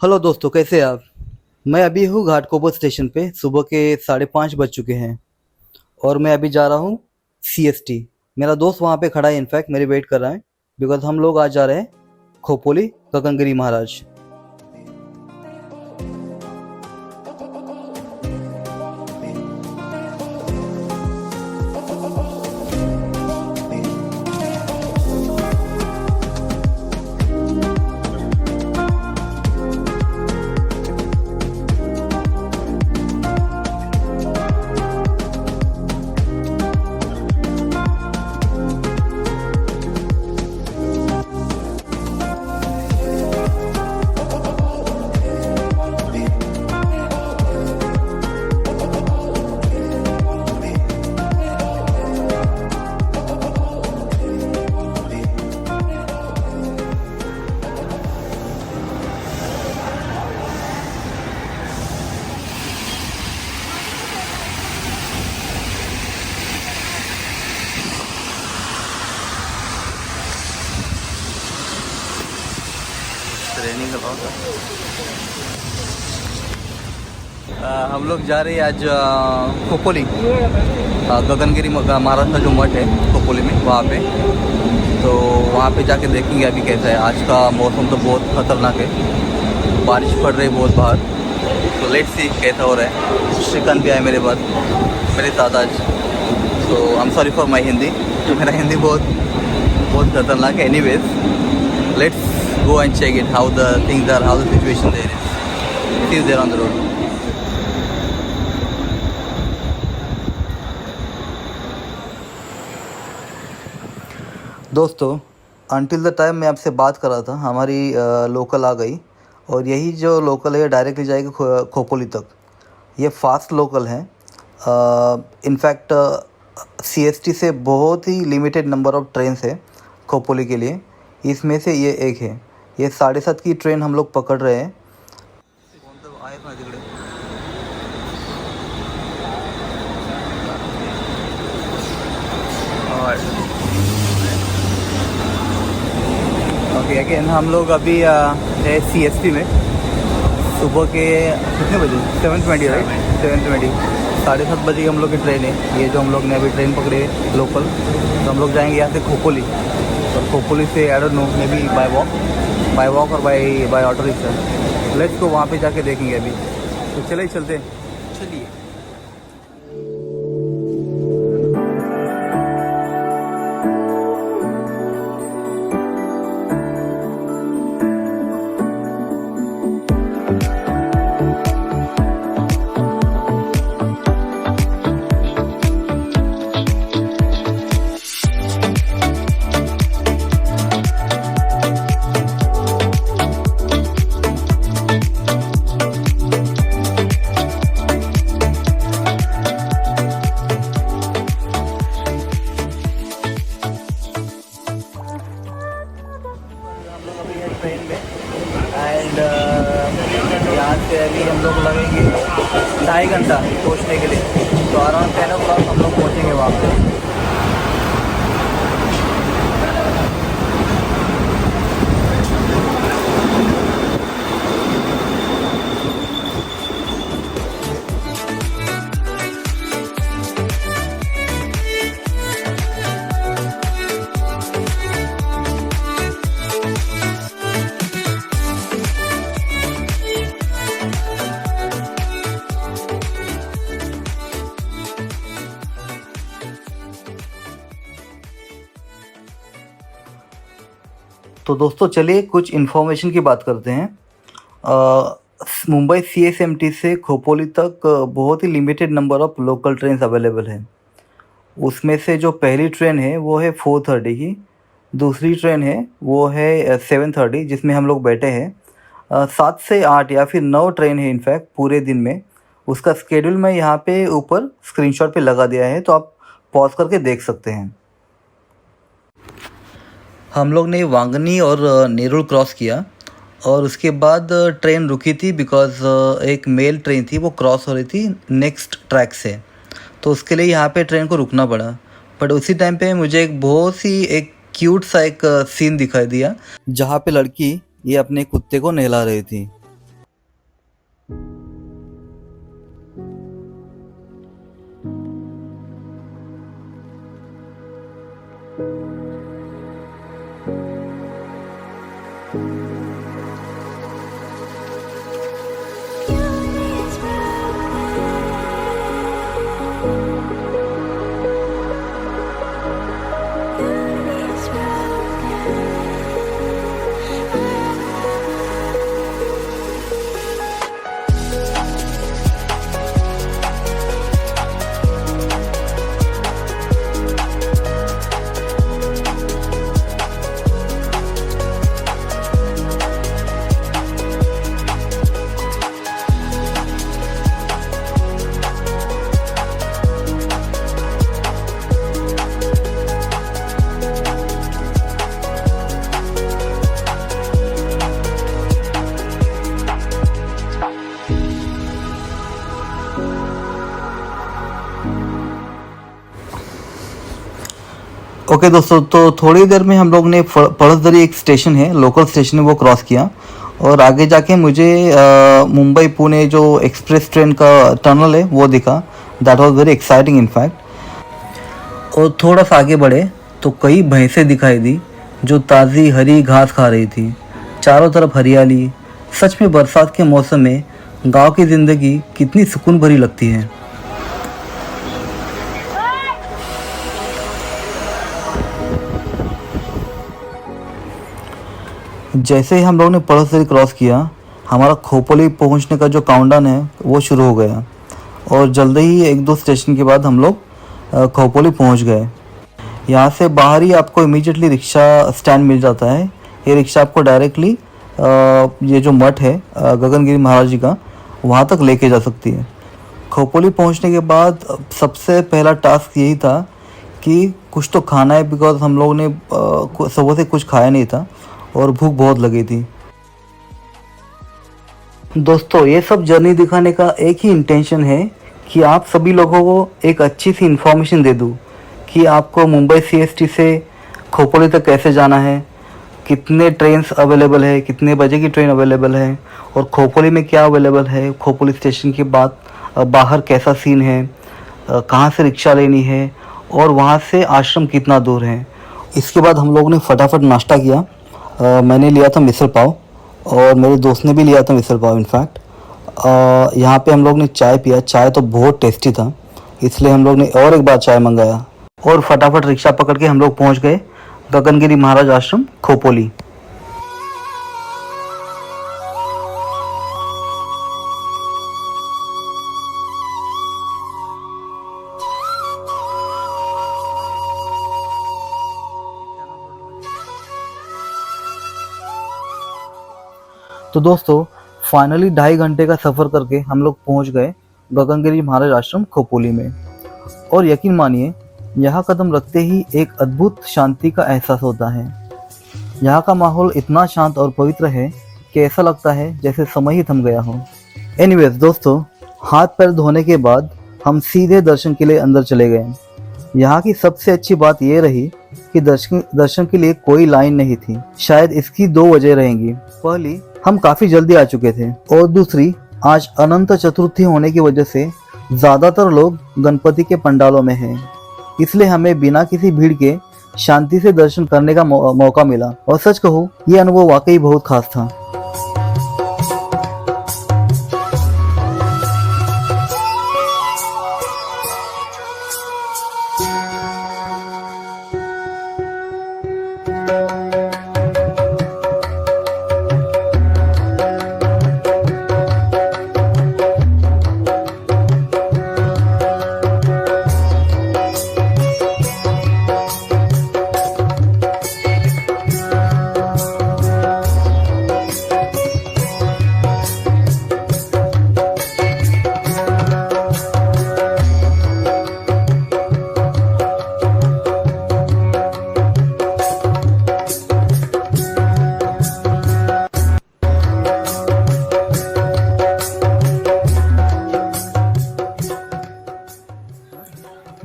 Hello दोस्तों, कैसे हैं आप। मैं अभी हूँ घाटकोपर स्टेशन पे। सुबह के 5:30 बज चुके हैं और मैं अभी जा रहा हूँ CST। मेरा दोस्त वहाँ पे खड़ा है, इनफैक्ट मेरी वेट कर रहा है, बिकॉज हम लोग आज जा रहे हैं खोपोली गगनगिरी महाराज। ट्रेनिंग का बहुत हम लोग जा रहे हैं आज खोपोली, गगनगिरी महाराज का जो मठ है खोपोली में, वहाँ पे। तो वहाँ पे जाके देखेंगे अभी कैसा है। आज का मौसम तो बहुत ख़तरनाक है, बारिश पड़ रही है बहुत बाहर। तो लेट्स सी कैसा हो रहा है। श्रीकांत भी आए मेरे बाद, मेरे साथ आज। तो I am sorry for my Hindi, मेरा हिंदी बहुत बहुत खतरनाक है। Anyways, let's go and check it, how the things are, how the situation there is. See you there on the road. दोस्तों, अनटिल द टाइम मैं आपसे बात कर रहा था, हमारी लोकल आ गई और यही जो लोकल है डायरेक्टली जाएगी खोपोली तक। ये फास्ट लोकल है। इनफैक्ट CST से बहुत ही लिमिटेड नंबर ऑफ ट्रेन्स है खोपोली के लिए, इसमें से ये एक है। ये 7:30 की ट्रेन हम लोग पकड़ रहे हैं। ओके, अगेन हम लोग अभी है CST में। सुबह के कितने बजे? 7:20, राइट? 7:20, 7:30 बजे की हम लोग की ट्रेन है। ये जो हम लोग ने अभी ट्रेन पकड़ी है लोकल, तो हम लोग जाएंगे यहाँ से खोपोली। और खोपोली से I don't know, may be bye walk और बाय ऑटो रिक्शा। लेट्स को वहाँ पे जाके देखेंगे अभी। तो चले चलते, चलिए। ट्रेन में एंड यहाँ से अभी हम लोग लगेंगे 2.5 घंटा पहुँचने के लिए। तो अराउंड 10 o'clock हम लोग पहुँचेंगे वहाँ पे। तो दोस्तों, चलिए कुछ इन्फॉर्मेशन की बात करते हैं। मुंबई CSMT से खोपोली तक बहुत ही limited number of local trains available हैं। उसमें से जो पहली ट्रेन है वो है 4:30 की, दूसरी ट्रेन है वो है 7:30 जिसमें हम लोग बैठे हैं। 7 से 8 या फिर 9 ट्रेन है इनफैक्ट पूरे दिन में। उसका स्केड्यूल मैं यहाँ पे ऊपर स्क्रीनशॉट पे लगा दिया है, तो आप पॉज करके देख सकते हैं। हम लोग ने वांगनी और नेरुल क्रॉस किया और उसके बाद ट्रेन रुकी थी, बिकॉज़ एक मेल ट्रेन थी वो क्रॉस हो रही थी नेक्स्ट ट्रैक से, तो उसके लिए यहाँ पे ट्रेन को रुकना पड़ा। बट उसी टाइम पे मुझे एक क्यूट सा एक सीन दिखाई दिया, जहाँ पे लड़की ये अपने कुत्ते को नहला रही थी। ओके दोस्तों, तो थोड़ी देर में हम लोग ने पड़सदरी एक स्टेशन है, लोकल स्टेशन है, वो क्रॉस किया और आगे जाके मुझे मुंबई पुणे जो एक्सप्रेस ट्रेन का टनल है वो दिखा। That was very exciting in fact. और थोड़ा सा आगे बढ़े तो कई भैंसें दिखाई दी जो ताज़ी हरी घास खा रही थी। चारों तरफ हरियाली। सच में बरसात के मौसम में गांव की ज़िंदगी कितनी सुकून भरी लगती है। जैसे ही हम लोग ने पड़सदरी क्रॉस किया, हमारा खोपोली पहुंचने का जो काउंटडाउन है वो शुरू हो गया और जल्दी ही एक दो स्टेशन के बाद हम लोग खोपोली पहुंच गए। यहाँ से बाहर ही आपको इमीडिएटली रिक्शा स्टैंड मिल जाता है। ये रिक्शा आपको डायरेक्टली ये जो मठ है गगनगिरी महाराज जी का, वहाँ तक लेके जा सकती है। खोपोली पहुँचने के बाद सबसे पहला टास्क यही था कि कुछ तो खाना है, बिकॉज हम लोगों ने सुबह से कुछ खाया नहीं था और भूख बहुत लगी थी। दोस्तों, ये सब जर्नी दिखाने का एक ही इंटेंशन है कि आप सभी लोगों को एक अच्छी सी इन्फॉर्मेशन दे दूँ कि आपको मुंबई सीएसटी से खोपोली तक कैसे जाना है, कितने ट्रेन्स अवेलेबल है, कितने बजे की ट्रेन अवेलेबल है और खोपोली में क्या अवेलेबल है, खोपोली स्टेशन के बाद बाहर कैसा सीन है, कहाँ से रिक्शा लेनी है और वहाँ से आश्रम कितना दूर है। इसके बाद हम लोगों ने फटाफट नाश्ता किया। मैंने लिया था मिसल पाव और मेरे दोस्त ने भी लिया था मिसल पाव। इनफैक्ट यहाँ पे हम लोग ने चाय पिया। चाय तो बहुत टेस्टी था, इसलिए हम लोग ने और एक बार चाय मंगाया और फटाफट रिक्शा पकड़ के हम लोग पहुँच गए गगनगिरी महाराज आश्रम खोपोली। तो दोस्तों, फाइनली 2.5 घंटे का सफ़र करके हम लोग पहुंच गए गगनगिरी महाराज आश्रम खोपोली में। और यकीन मानिए, यहाँ कदम रखते ही एक अद्भुत शांति का एहसास होता है। यहाँ का माहौल इतना शांत और पवित्र है कि ऐसा लगता है जैसे समय ही थम गया हो। एनीवेज दोस्तों, हाथ पैर धोने के बाद हम सीधे दर्शन के लिए अंदर चले गए। यहाँ की सबसे अच्छी बात यह रही कि दर्शन के लिए कोई लाइन नहीं थी। शायद इसकी 2 वजह रहेंगी। पहली, हम काफी जल्दी आ चुके थे और दूसरी, आज अनंत चतुर्थी होने की वजह से ज्यादातर लोग गणपति के पंडालों में हैं, इसलिए हमें बिना किसी भीड़ के शांति से दर्शन करने का मौका मिला। और सच कहूँ, ये अनुभव वाकई बहुत खास था।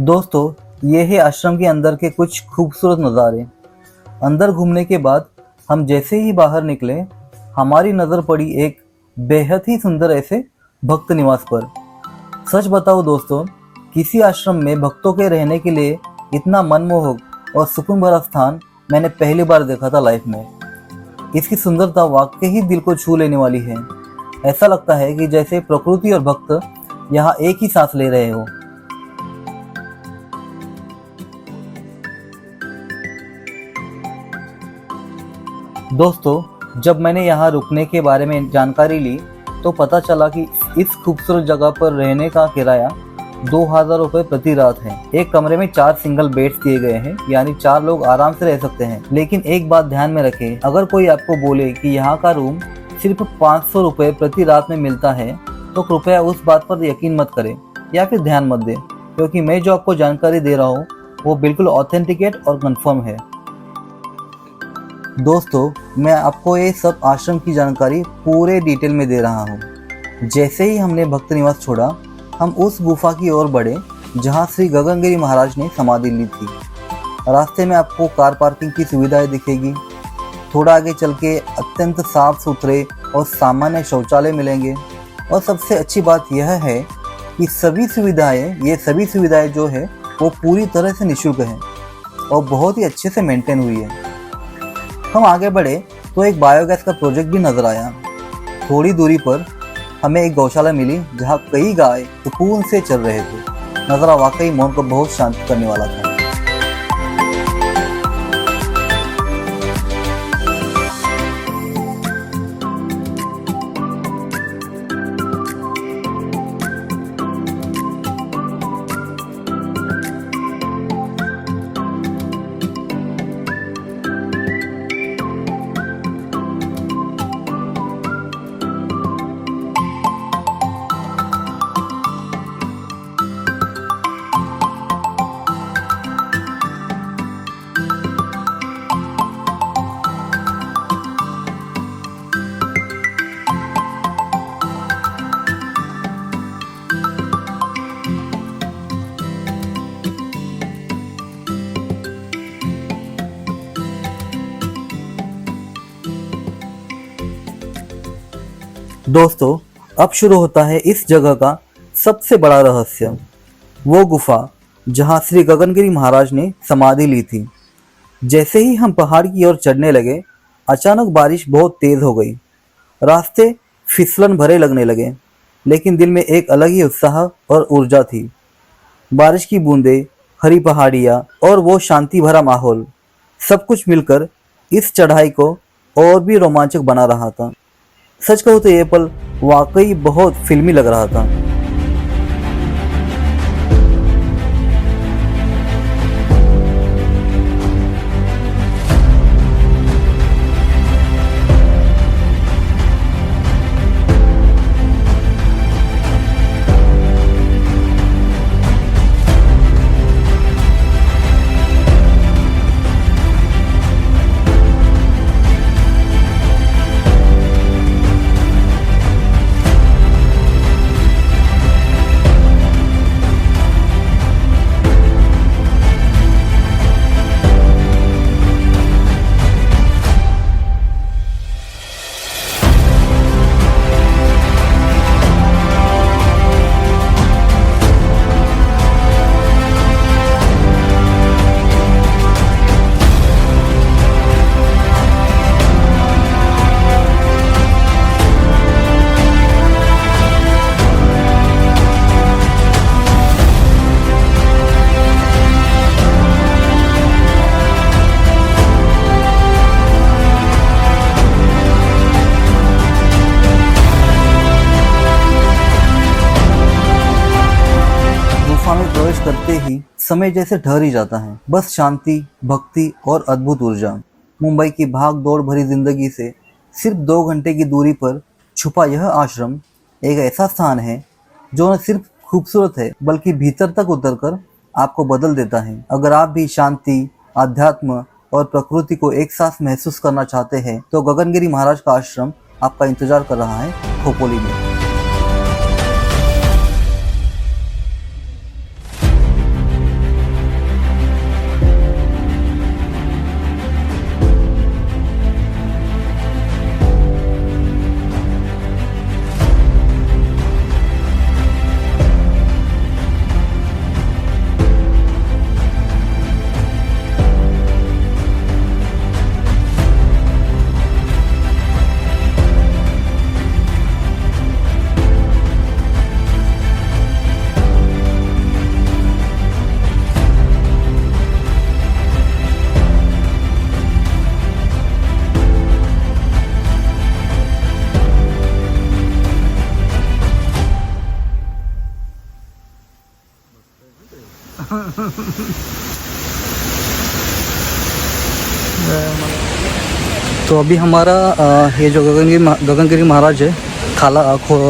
दोस्तों, ये है आश्रम के अंदर के कुछ खूबसूरत नज़ारे। अंदर घूमने के बाद हम जैसे ही बाहर निकले, हमारी नज़र पड़ी एक बेहद ही सुंदर ऐसे भक्त निवास पर। सच बताओ दोस्तों, किसी आश्रम में भक्तों के रहने के लिए इतना मनमोहक और सुकून भरा स्थान मैंने पहली बार देखा था लाइफ में। इसकी सुंदरता वाकई ही दिल को छू लेने वाली है। ऐसा लगता है कि जैसे प्रकृति और भक्त यहाँ एक ही सांस ले रहे हो। दोस्तों, जब मैंने यहाँ रुकने के बारे में जानकारी ली तो पता चला कि इस खूबसूरत जगह पर रहने का किराया 2000 रुपये प्रति रात है। एक कमरे में 4 सिंगल बेड्स दिए गए हैं, यानी 4 लोग आराम से रह सकते हैं। लेकिन एक बात ध्यान में रखें, अगर कोई आपको बोले कि यहाँ का रूम सिर्फ 500 रुपये प्रति रात में मिलता है तो कृपया उस बात पर यकीन मत करें या फिर ध्यान मत दें, क्योंकि मैं जो आपको जानकारी दे रहा हूँ वो बिल्कुल ऑथेंटिकेट और कंफर्म है। दोस्तों, मैं आपको ये सब आश्रम की जानकारी पूरे डिटेल में दे रहा हूँ। जैसे ही हमने भक्त निवास छोड़ा, हम उस गुफा की ओर बढ़े जहाँ श्री गगनगिरी महाराज ने समाधि ली थी। रास्ते में आपको कार पार्किंग की सुविधाएं दिखेगी। थोड़ा आगे चल के अत्यंत साफ सुथरे और सामान्य शौचालय मिलेंगे। और सबसे अच्छी बात यह है कि ये सभी सुविधाएं जो है वो पूरी तरह से निःशुल्क हैं और बहुत ही अच्छे से मेंटेन हुई है। हम आगे बढ़े तो एक बायोगैस का प्रोजेक्ट भी नज़र आया। थोड़ी दूरी पर हमें एक गौशाला मिली जहाँ कई गाय सुकून से चल रहे थे। नज़ारा वाकई मन को बहुत शांत करने वाला था। दोस्तों, अब शुरू होता है इस जगह का सबसे बड़ा रहस्य, वो गुफा जहां श्री गगनगिरी महाराज ने समाधि ली थी। जैसे ही हम पहाड़ की ओर चढ़ने लगे, अचानक बारिश बहुत तेज हो गई। रास्ते फिसलन भरे लगने लगे, लेकिन दिल में एक अलग ही उत्साह और ऊर्जा थी। बारिश की बूंदें, हरी पहाड़ियाँ और वो शांति भरा माहौल, सब कुछ मिलकर इस चढ़ाई को और भी रोमांचक बना रहा था। सच कहूँ तो ये पल वाकई बहुत फिल्मी लग रहा था। करते ही समय जैसे ठहर ही जाता है। बस शांति, भक्ति और अद्भुत ऊर्जा। मुंबई की भाग दौड़ भरी जिंदगी से सिर्फ 2 घंटे की दूरी पर छुपा यह आश्रम एक ऐसा स्थान है जो न सिर्फ खूबसूरत है बल्कि भीतर तक उतरकर आपको बदल देता है। अगर आप भी शांति, आध्यात्म और प्रकृति को एक साथ महसूस करना चाहते हैं तो गगनगिरी महाराज का आश्रम आपका इंतजार कर रहा है खोपोली में। तो अभी हमारा ये जो गगनगिरी महाराज है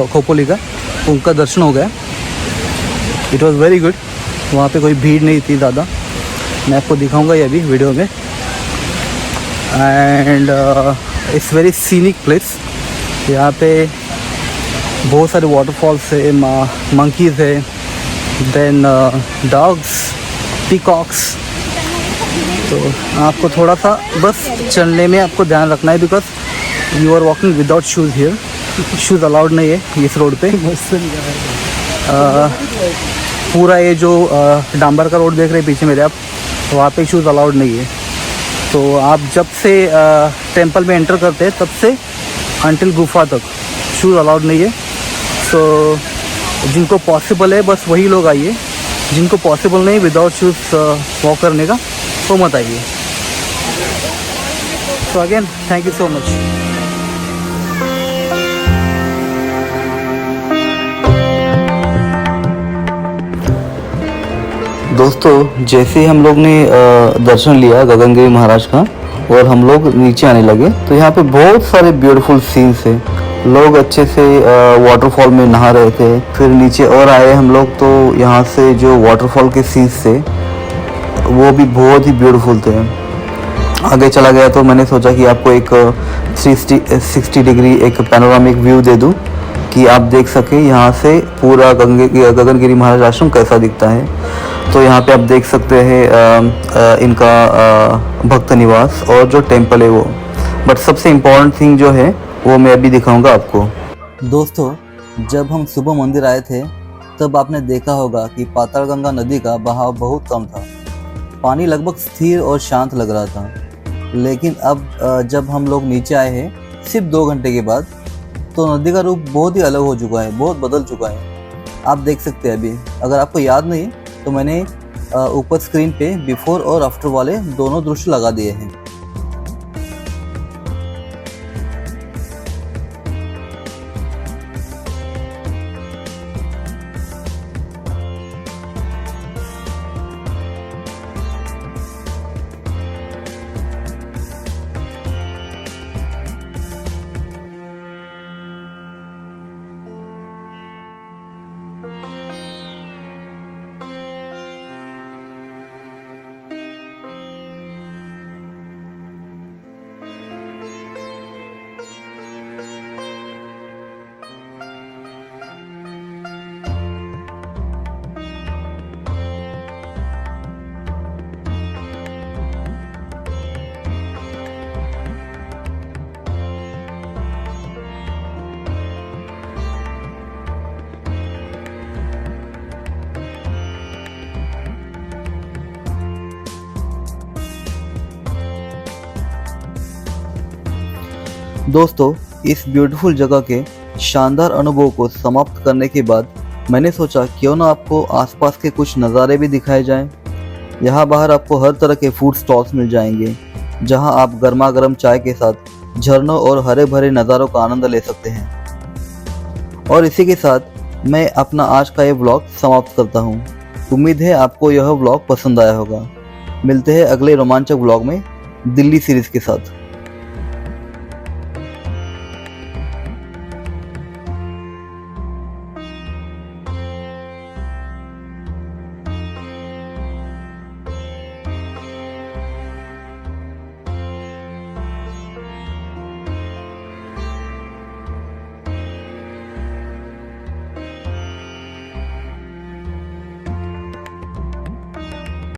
खोपोली का, उनका दर्शन हो गया। It was very good. वहाँ पे कोई भीड़ नहीं थी ज़्यादा। मैं आपको दिखाऊंगा ये अभी वीडियो में। And it's very scenic place. यहाँ पे बहुत सारे वाटरफॉल्स है, मंकीज़ है, देन डॉग्स, पीकॉक्स तो आपको थोड़ा सा बस चलने में आपको ध्यान रखना है, because you are walking without shoes here. Shoes allowed नहीं है इस रोड पे। पूरा ये जो डांबर का रोड देख रहे हैं पीछे मेरे आप, वहाँ पे शूज़ अलाउड नहीं है। तो आप जब से टेंपल में एंटर करते हैं तब से अंटिल गुफा तक शूज़ अलाउड नहीं है। तो जिनको पॉसिबल है बस वही लोग आइए, जिनको पॉसिबल नहीं विदाउट शूज़ वॉक करने का वो मत आइए। तो again thank you so much. दोस्तों जैसे ही हम लोग ने दर्शन लिया गगनगिरी महाराज का और हम लोग नीचे आने लगे, तो यहाँ पे बहुत सारे ब्यूटीफुल सीन्स है। लोग अच्छे से वाटरफॉल में नहा रहे थे। फिर नीचे और आए हम लोग, तो यहाँ से जो वाटरफॉल के सीन्स थे वो भी बहुत ही ब्यूटीफुल थे। आगे चला गया तो मैंने सोचा कि आपको एक 360 डिग्री एक पैनोरामिक व्यू दे दूँ कि आप देख सकें यहाँ से पूरा गगनगिरी महाराज आश्रम कैसा दिखता है। तो यहाँ पे आप देख सकते हैं इनका भक्त निवास और जो टेंपल है वो। बट सबसे इम्पोर्टेंट थिंग जो है वो मैं अभी दिखाऊंगा आपको। दोस्तों जब हम सुबह मंदिर आए थे तब आपने देखा होगा कि पातालगंगा नदी का बहाव बहुत कम था। पानी लगभग स्थिर और शांत लग रहा था। लेकिन अब जब हम लोग नीचे आए हैं सिर्फ 2 घंटे के बाद, तो नदी का रूप बहुत ही अलग हो चुका है, बहुत बदल चुका है। आप देख सकते हैं अभी। अगर आपको याद नहीं तो मैंने ऊपर स्क्रीन पे बिफोर और आफ्टर वाले दोनों दृश्य लगा दिए हैं। दोस्तों इस ब्यूटीफुल जगह के शानदार अनुभव को समाप्त करने के बाद मैंने सोचा क्यों ना आपको आसपास के कुछ नज़ारे भी दिखाए जाएं। यहाँ बाहर आपको हर तरह के फूड स्टॉल्स मिल जाएंगे, जहाँ आप गर्मा गर्म चाय के साथ झरनों और हरे भरे नज़ारों का आनंद ले सकते हैं। और इसी के साथ मैं अपना आज का ये व्लॉग समाप्त करता हूँ। उम्मीद है आपको यह व्लॉग पसंद आया होगा। मिलते हैं अगले रोमांचक व्लॉग में दिल्ली सीरीज़ के साथ।